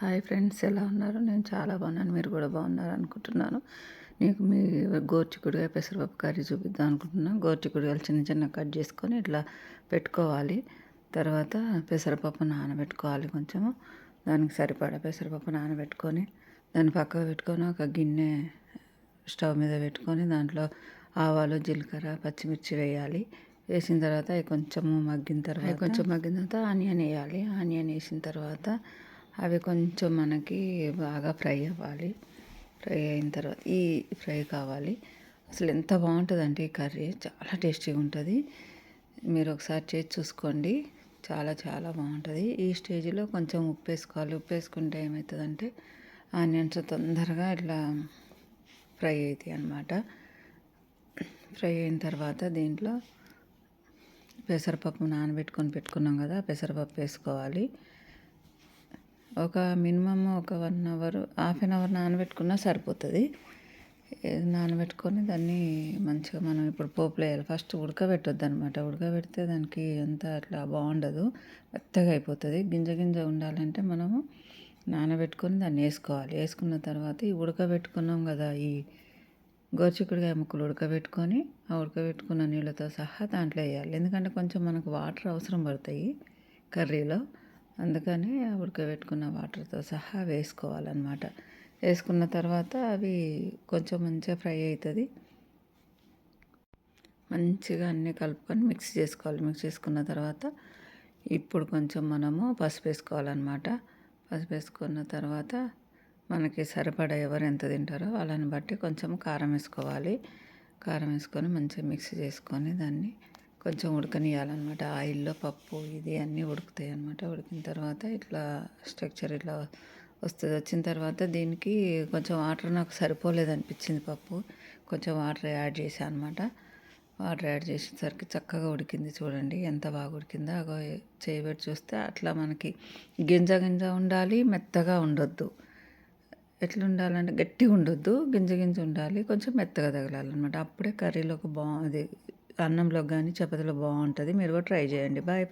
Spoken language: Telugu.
హాయ్ ఫ్రెండ్స్, ఎలా ఉన్నారు? నేను చాలా బాగున్నాను. మీరు కూడా బాగున్నారు అనుకుంటున్నాను. నీకు మీ గోరుచిక్కుడుకాయ పెసరపప్పు కర్రీ చూపిద్దాం అనుకుంటున్నాను. గోరుచిక్కుడుకాయలు చిన్న చిన్న కట్ చేసుకొని ఇట్లా పెట్టుకోవాలి. తర్వాత పెసరపప్పు నానబెట్టుకోవాలి. కొంచెము దానికి సరిపడా పెసరపప్పు నానబెట్టుకొని దాన్ని పక్కకు పెట్టుకొని ఒక గిన్నె స్టవ్ మీద పెట్టుకొని దాంట్లో ఆవాలు, జీలకర్ర, పచ్చిమిర్చి వేయాలి. వేసిన తర్వాత అవి కొంచెం మగ్గిన తర్వాత ఆనియన్ వేయాలి. ఆనియన్ వేసిన తర్వాత అవి కొంచెం మనకి బాగా ఫ్రై అవ్వాలి. ఫ్రై అయిన తర్వాత ఈ ఫ్రై కావాలి. అసలు ఎంత బాగుంటుందంటే ఈ కర్రీ చాలా టేస్టీగా ఉంటుంది. మీరు ఒకసారి చేసి చూసుకోండి. చాలా చాలా బాగుంటుంది. ఈ స్టేజ్లో కొంచెం ఉప్పు వేసుకోవాలి. ఉప్పు వేసుకుంటే ఏమవుతుందంటే ఆనియన్స్ తొందరగా ఇట్లా ఫ్రై అవుతాయి అన్నమాట. ఫ్రై అయిన తర్వాత దీంట్లో పెసరపప్పు నానబెట్టుకొని పెట్టుకున్నాం కదా, పెసరపప్పు వేసుకోవాలి. ఒక మినిమమ్ ఒక 1 అవర్, హాఫ్ అన్ అవర్ నానబెట్టుకున్నా సరిపోతుంది. నానబెట్టుకొని దాన్ని మంచిగా మనం ఇప్పుడు పోపులో వేయాలి. ఫస్ట్ ఉడకబెట్టొద్దు అనమాట. ఉడకబెడితే దానికి అంతా అట్లా బాగుండదు, మెత్తగా అయిపోతుంది. గింజ గింజ ఉండాలంటే మనము నానబెట్టుకొని దాన్ని వేసుకోవాలి. వేసుకున్న తర్వాత ఈ ఉడకబెట్టుకున్నాం కదా, ఈ గోరుచిక్కుడుకాయ ముక్కలు ఉడకబెట్టుకొని ఆ ఉడకబెట్టుకున్న నీళ్ళతో సహా దాంట్లో వేయాలి. ఎందుకంటే కొంచెం మనకు వాటర్ అవసరం పడతాయి కర్రీలో. అందుకని ఉడకబెట్టుకున్న వాటర్తో సహా వేసుకోవాలన్నమాట. వేసుకున్న తర్వాత అవి కొంచెం మంచిగా ఫ్రై అవుతుంది. మంచిగా అన్నీ కలుపుకొని మిక్స్ చేసుకోవాలి. మిక్స్ చేసుకున్న తర్వాత ఇప్పుడు కొంచెం మనము పసుపు వేసుకోవాలన్నమాట. పసుపు వేసుకున్న తర్వాత మనకి సరిపడా ఎవరు ఎంత తింటారో వాళ్ళని బట్టి కొంచెం కారం వేసుకోవాలి. కారం వేసుకొని మంచిగా మిక్స్ చేసుకొని దాన్ని కొంచెం ఉడకనియాలన్నమాట. ఆయిల్లో పప్పు ఇది అన్నీ ఉడుకుతాయి అన్నమాట. ఉడికిన తర్వాత ఇట్లా స్ట్రక్చర్ ఇట్లా వస్తుంది. వచ్చిన తర్వాత దీనికి కొంచెం వాటర్ నాకు సరిపోలేదు అనిపించింది పప్పు. కొంచెం వాటర్ యాడ్ చేశాను అనమాట. వాటర్ యాడ్ చేసేసరికి చక్కగా ఉడికింది. చూడండి ఎంత బాగా ఉడికిందో. అగో చేయబెట్టి చూస్తే అట్లా మనకి గింజ గింజ ఉండాలి, మెత్తగా ఉండొద్దు. ఎట్లా ఉండాలంటే గట్టిగా ఉండొద్దు, గింజ గింజ ఉండాలి, కొంచెం మెత్తగా తగలాలన్నమాట. అప్పుడే కర్రీలోకి బాగుంది, అన్నంలోకి కానీ చపాతీలో బాగుంటుంది. మీరు కూడా ట్రై చేయండి. Bye friends.